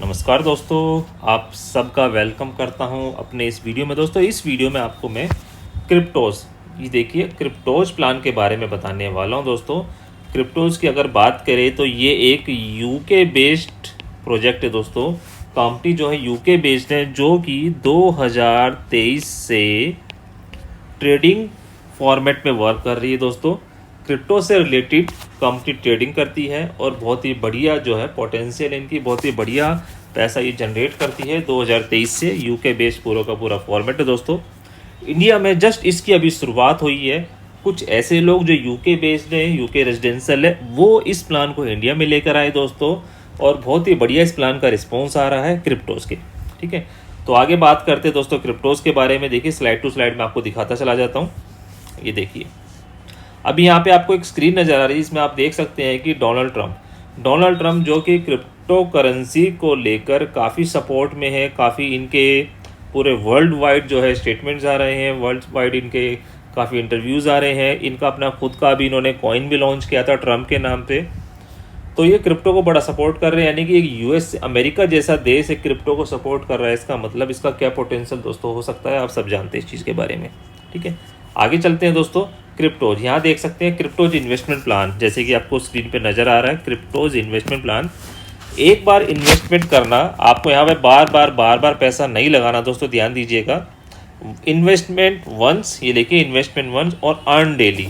नमस्कार दोस्तों, आप सबका वेलकम करता हूं अपने इस वीडियो में। दोस्तों इस वीडियो में आपको मैं क्रिप्टोज, ये देखिए क्रिप्टोज प्लान के बारे में बताने वाला हूं। दोस्तों क्रिप्टोज की अगर बात करें तो ये एक यूके बेस्ड प्रोजेक्ट है। दोस्तों कंपनी जो है यूके बेस्ड है, जो कि 2023 से ट्रेडिंग फॉर्मेट में वर्क कर रही है। दोस्तों क्रिप्टो से रिलेटेड कंपनी ट्रेडिंग करती है और बहुत ही बढ़िया जो है पोटेंशियल इनकी, बहुत ही बढ़िया पैसा ये जनरेट करती है। 2023 से यूके बेस्ड पूरा का पूरा फॉर्मेट है। दोस्तों इंडिया में जस्ट इसकी अभी शुरुआत हुई है। कुछ ऐसे लोग जो यूके बेस्ड है, यूके रेजिडेंशियल है, वो इस प्लान को इंडिया में लेकर आए दोस्तों, और बहुत ही बढ़िया इस प्लान का रिस्पॉन्स आ रहा है क्रिप्टोज के। ठीक है, तो आगे बात करते हैं दोस्तों क्रिप्टोज के बारे में। देखिए स्लाइड टू स्लाइड में आपको दिखाता चला जाता हूँ। ये देखिए अभी यहाँ पे आपको एक स्क्रीन नज़र आ रही है, इसमें आप देख सकते हैं कि डोनाल्ड ट्रम्प जो कि क्रिप्टो करेंसी को लेकर काफ़ी सपोर्ट में है। काफ़ी इनके पूरे वर्ल्ड वाइड जो है स्टेटमेंट्स आ रहे हैं, वर्ल्ड वाइड इनके काफ़ी इंटरव्यूज़ आ रहे हैं। इनका अपना खुद का भी इन्होंने कॉइन भी लॉन्च किया था ट्रम्प के नाम पे। तो ये क्रिप्टो को बड़ा सपोर्ट कर रहे हैं, यानी कि एक यूएस अमेरिका जैसा देश एक क्रिप्टो को सपोर्ट कर रहा है। इसका मतलब इसका क्या पोटेंशियल दोस्तों हो सकता है, आप सब जानते हैं इस चीज़ के बारे में। ठीक है, आगे चलते हैं दोस्तों। क्रिप्टोज यहाँ देख सकते हैं, क्रिप्टोज इन्वेस्टमेंट प्लान, जैसे कि आपको स्क्रीन पे नज़र आ रहा है क्रिप्टोज इन्वेस्टमेंट प्लान। एक बार इन्वेस्टमेंट करना, आपको यहाँ पे बार बार पैसा नहीं लगाना दोस्तों, ध्यान दीजिएगा। इन्वेस्टमेंट वंस, ये देखिए इन्वेस्टमेंट वंस और अर्न डेली।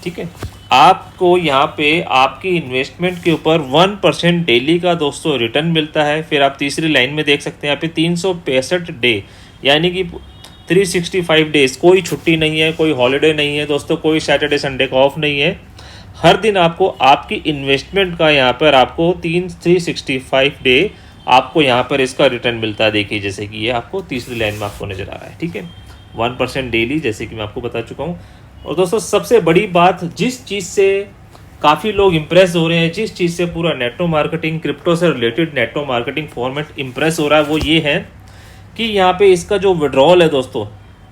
ठीक है, आपको यहाँ पे आपकी इन्वेस्टमेंट के ऊपर 1% डेली का दोस्तों रिटर्न मिलता है। फिर आप तीसरी लाइन में देख सकते हैं यहाँ पे 365 डे, यानी कि 365 डेज, कोई छुट्टी नहीं है, कोई हॉलीडे नहीं है दोस्तों, कोई सैटरडे संडे का ऑफ नहीं है। हर दिन आपको आपकी इन्वेस्टमेंट का यहाँ पर आपको 365 डे आपको यहाँ पर इसका रिटर्न मिलता है। देखिए जैसे कि ये आपको तीसरी लाइन में आपको नज़र आ रहा है। ठीक है, 1% डेली, जैसे कि मैं आपको बता चुका हूँ। और दोस्तों सबसे बड़ी बात, जिस चीज़ से काफ़ी लोग इम्प्रेस हो रहे हैं, जिस चीज़ से पूरा नेटो मार्केटिंग, क्रिप्टो से related network marketing format impress हो रहा है, वो ये है कि यहाँ पे इसका जो विड्रॉल है दोस्तों,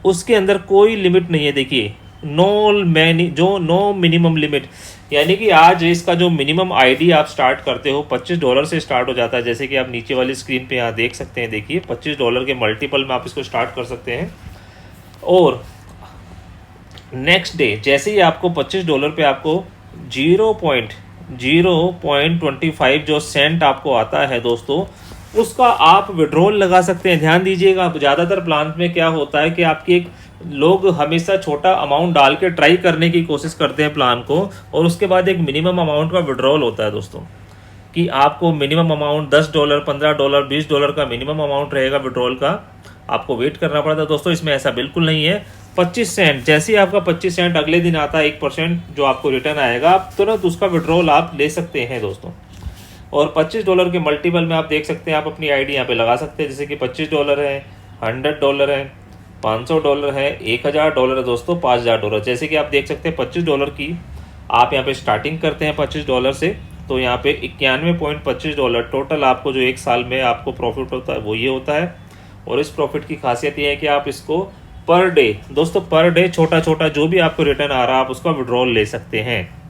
उसके अंदर कोई लिमिट नहीं है। देखिए नो मिनिमम लिमिट, यानी कि आज इसका जो मिनिमम आईडी आप स्टार्ट करते हो $25 से स्टार्ट हो जाता है। जैसे कि आप नीचे वाली स्क्रीन पे यहाँ देख सकते हैं, देखिए $25 के मल्टीपल में आप इसको स्टार्ट कर सकते हैं। और नेक्स्ट डे जैसे ही आपको $25 पे आपको 0.025 जो सेंट आपको आता है दोस्तों, उसका आप विड्रॉल लगा सकते हैं। ध्यान दीजिएगा, ज़्यादातर प्लान में क्या होता है कि आपकी एक लोग हमेशा छोटा अमाउंट डाल के ट्राई करने की कोशिश करते हैं प्लान को, और उसके बाद एक मिनिमम अमाउंट का विड्रॉल होता है दोस्तों, कि आपको मिनिमम अमाउंट $10, $15, $20 का मिनिमम अमाउंट रहेगा विड्रॉल का, आपको वेट करना पड़ता है। दोस्तों इसमें ऐसा बिल्कुल नहीं है। 25 सेंट, जैसे ही आपका 25 सेंट अगले दिन आता है, 1% जो आपको रिटर्न आएगा, आप तुरंत उसका विड्रॉल आप ले सकते हैं दोस्तों। और $25 के मल्टीपल में आप देख सकते हैं, आप अपनी आईडी यहाँ पे लगा सकते हैं। जैसे कि $25 है, $100 है, $500 है, $1000 है दोस्तों, $5000। जैसे कि आप देख सकते हैं $25 की आप यहाँ पे स्टार्टिंग करते हैं $25 से, तो यहाँ पे $91.25 टोटल आपको जो एक साल में आपको प्रॉफिट होता है वो ये होता है। और इस प्रॉफिट की खासियत ये है कि आप इसको पर डे दोस्तों, पर डे छोटा छोटा जो भी आपको रिटर्न आ रहा है आप उसका विड्रॉल ले सकते हैं।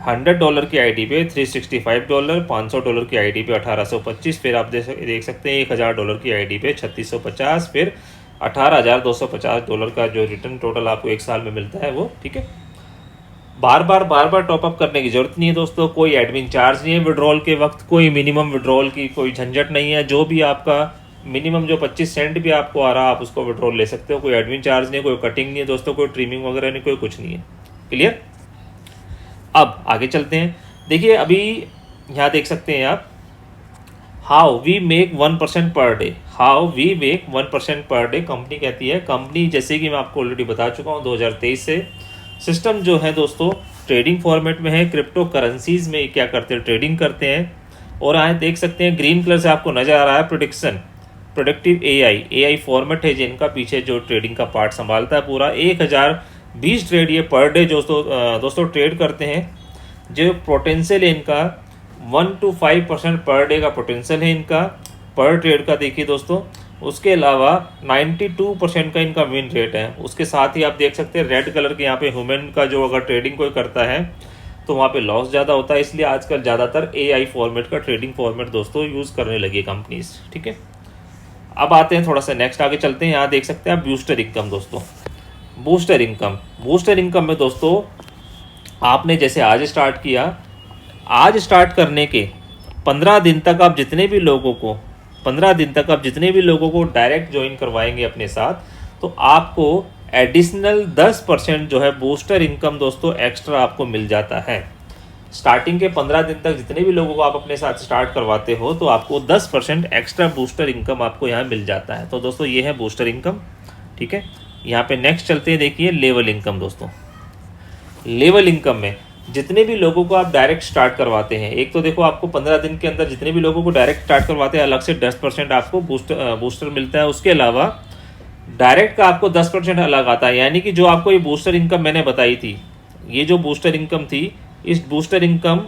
$100 की आईडी पे $365, $500 की आईडी पे 1825, फिर आप देख सकते हैं $1000 की आईडी पे 3650, फिर $18,250 का जो रिटर्न टोटल आपको एक साल में मिलता है वो। ठीक है, बार बार टॉपअप करने की जरूरत नहीं है दोस्तों, कोई एडमिन चार्ज नहीं है विड्रॉल के वक्त, कोई मिनिमम विड्रॉल की कोई झंझट नहीं है। जो भी आपका मिनिमम जो 25 सेंट भी आपको आ रहा है आप उसको विड्रॉल ले सकते हो, कोई एडमिन चार्ज नहीं है, कोई कटिंग नहीं है दोस्तों, कोई ट्रिमिंग वगैरह नहीं, कोई कुछ नहीं है। क्लियर, अब आगे चलते हैं। देखिए अभी यहाँ देख सकते हैं आप, how we make 1% per day, how we make 1% per day company कहती है। कंपनी जैसे कि मैं आपको ऑलरेडी बता चुका हूँ 2023 से सिस्टम जो है दोस्तों ट्रेडिंग फॉर्मेट में है। क्रिप्टो करेंसीज में क्या करते हैं, ट्रेडिंग करते हैं। और यहाँ देख सकते हैं ग्रीन कलर से आपको नजर आ रहा है प्रोडक्टिव एआई फॉर्मेट है जिनका पीछे जो ट्रेडिंग का पार्ट संभालता है पूरा। 1020 ट्रेड ये पर डे दोस्तों ट्रेड करते हैं। जो पोटेंशियल है इनका 1 to 5% पर डे का पोटेंशियल है इनका पर ट्रेड का। देखिए दोस्तों उसके अलावा 92% का इनका विन रेट है। उसके साथ ही आप देख सकते हैं रेड कलर के यहाँ पे ह्यूमन का जो अगर ट्रेडिंग कोई करता है तो वहाँ पे लॉस ज़्यादा होता है, इसलिए आजकल ज़्यादातर AI फॉर्मेट का ट्रेडिंग फॉर्मेट दोस्तों यूज़ करने लगी कंपनीज। ठीक है, अब आते हैं थोड़ा सा नेक्स्ट आगे चलते हैं। यहाँ देख सकते हैं आप बूस्टर इनकम दोस्तों। बूस्टर इनकम में दोस्तों आपने जैसे आज स्टार्ट किया, आज स्टार्ट करने के 15 दिन तक आप जितने भी लोगों को 15 दिन तक आप जितने भी लोगों को डायरेक्ट ज्वाइन करवाएंगे अपने साथ, तो आपको एडिशनल 10% जो है बूस्टर इनकम दोस्तों एक्स्ट्रा आपको मिल जाता है। स्टार्टिंग के 15 दिन तक जितने भी लोगों को आप अपने साथ स्टार्ट करवाते हो तो आपको 10% एक्स्ट्रा बूस्टर इनकम आपको यहाँ मिल जाता है। तो दोस्तों ये है बूस्टर इनकम। ठीक है, यहाँ पे नेक्स्ट चलते हैं, देखिए लेवल इनकम दोस्तों। लेवल इनकम में जितने भी लोगों को आप डायरेक्ट स्टार्ट करवाते हैं, एक तो देखो आपको 15 दिन के अंदर जितने भी लोगों को डायरेक्ट स्टार्ट करवाते हैं अलग से 10% आपको बूस्टर मिलता है। उसके अलावा डायरेक्ट का आपको 10% अलग आता है, यानी कि जो आपको ये बूस्टर इनकम मैंने बताई थी, ये जो बूस्टर इनकम थी, इस बूस्टर इनकम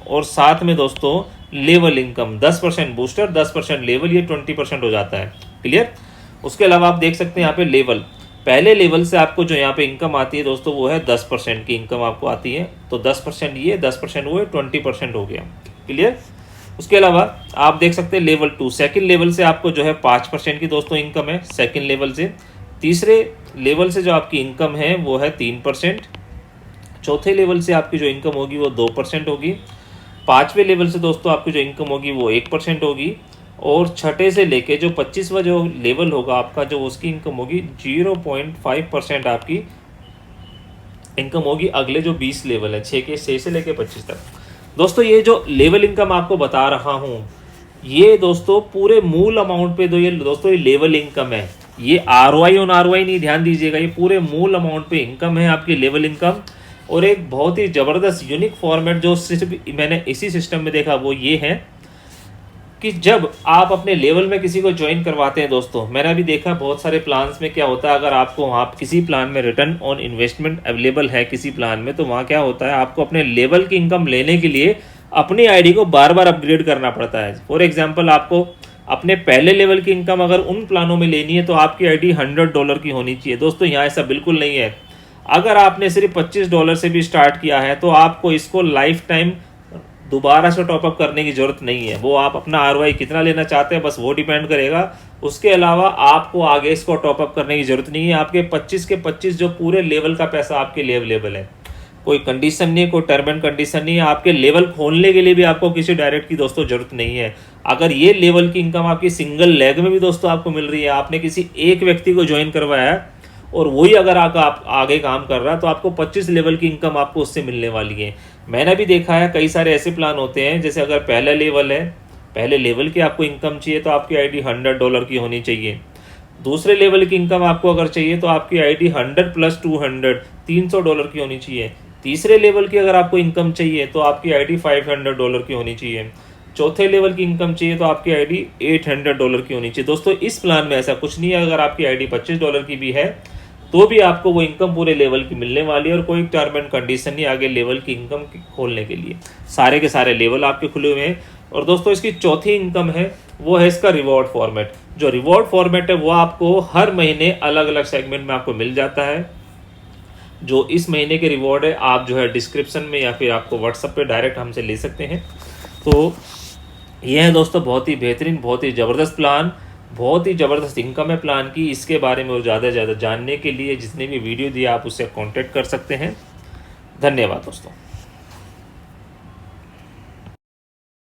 और साथ में दोस्तों लेवल इनकम 10% बूस्टर 10% लेवल, ये 20% हो जाता है। क्लियर। उसके अलावा आप देख सकते हैं यहाँ पे लेवल, पहले लेवल से आपको जो यहाँ पे इनकम आती है दोस्तों वो है 10% की इनकम आपको आती है। तो 10% ये 10% वो है, 20% हो गया। क्लियर। उसके अलावा आप देख सकते हैं लेवल 2 सेकंड लेवल से आपको जो है 5% की दोस्तों इनकम है सेकंड लेवल से। तीसरे लेवल से जो आपकी इनकम है वो है 3%। चौथे लेवल से आपकी जो इनकम होगी वो 2% होगी। पाँचवें लेवल से दोस्तों आपकी जो इनकम होगी वो 1% होगी। और छठे से लेके जो 25वां जो लेवल होगा आपका, जो उसकी इनकम होगी 0.5% आपकी इनकम होगी। अगले जो 20 लेवल है 6 से लेके 25 तक दोस्तों, ये जो लेवल इनकम आपको बता रहा हूँ ये दोस्तों पूरे मूल अमाउंट पे दो, ये दोस्तों ये लेवल इनकम है। ये ROI ऑन ROI नहीं, ध्यान दीजिएगा, ये पूरे मूल अमाउंट पे इनकम है आपकी लेवल इनकम। और एक बहुत ही ज़बरदस्त यूनिक फॉर्मेट जो सिर्फ मैंने इसी सिस्टम में देखा वो ये है कि जब आप अपने लेवल में किसी को ज्वाइन करवाते हैं दोस्तों, मैंने अभी देखा बहुत सारे प्लान्स में क्या होता है, अगर आपको वहाँ किसी प्लान में रिटर्न ऑन इन्वेस्टमेंट अवेलेबल है किसी प्लान में, तो वहाँ क्या होता है आपको अपने लेवल की इनकम लेने के लिए अपनी आईडी को बार बार अपग्रेड करना पड़ता है। फॉर एग्जाम्पल आपको अपने पहले लेवल की इनकम अगर उन प्लानों में लेनी है तो आपकी आईडी $100 की होनी चाहिए। दोस्तों यहाँ ऐसा बिल्कुल नहीं है। अगर आपने सिर्फ $25 से भी स्टार्ट किया है तो आपको इसको लाइफ टाइम दोबारा से टॉपअप करने की जरूरत नहीं है। वो आप अपना ROI कितना लेना चाहते हैं बस वो डिपेंड करेगा। उसके अलावा आपको आगे इसको टॉपअप करने की जरूरत नहीं है। आपके 25 के 25 जो पूरे लेवल का पैसा आपके लिए अवेलेबल है, कोई कंडीशन नहीं है, कोई टर्म एंड कंडीशन नहीं है। आपके लेवल खोलने के लिए भी आपको किसी डायरेक्ट की दोस्तों जरूरत नहीं है। अगर ये लेवल की इनकम आपकी सिंगल लेग में भी दोस्तों आपको मिल रही है, आपने किसी एक व्यक्ति को ज्वाइन करवाया है और वही अगर आप आगे काम कर रहा है तो आपको 25 लेवल की इनकम आपको उससे मिलने वाली है। मैंने भी देखा है कई सारे ऐसे प्लान होते हैं, जैसे अगर पहला लेवल है, पहले लेवल की आपको इनकम चाहिए तो आपकी आईडी $100 की होनी चाहिए। दूसरे लेवल की इनकम आपको अगर चाहिए तो आपकी आईडी 100 + 200 $300 की होनी चाहिए। तीसरे लेवल की अगर आपको इनकम चाहिए तो आपकी आईडी $500 की होनी चाहिए। चौथे लेवल की इनकम चाहिए तो आपकी आईडी $800 की होनी चाहिए। दोस्तों इस प्लान में ऐसा कुछ नहीं है, अगर आपकी आईडी $25 की भी है तो भी आपको वो इनकम पूरे लेवल की मिलने वाली है और कोई टर्म एंड कंडीशन नहीं आगे लेवल की इनकम खोलने के लिए। सारे के सारे लेवल आपके खुले हुए हैं। और दोस्तों इसकी चौथी इनकम है वो है इसका रिवॉर्ड फॉर्मेट। जो रिवॉर्ड फॉर्मेट है वो आपको हर महीने अलग अलग सेगमेंट में आपको मिल जाता है। जो इस महीने के रिवॉर्ड है आप जो है डिस्क्रिप्शन में या फिर आपको व्हाट्सएप पे डायरेक्ट हमसे ले सकते हैं। तो ये है दोस्तों बहुत ही बेहतरीन, बहुत ही ज़बरदस्त प्लान, बहुत ही ज़बरदस्त इनकम है प्लान की। इसके बारे में ज़्यादा से ज़्यादा जानने के लिए जितने भी वीडियो दिए आप उससे कांटेक्ट कर सकते हैं। धन्यवाद दोस्तों।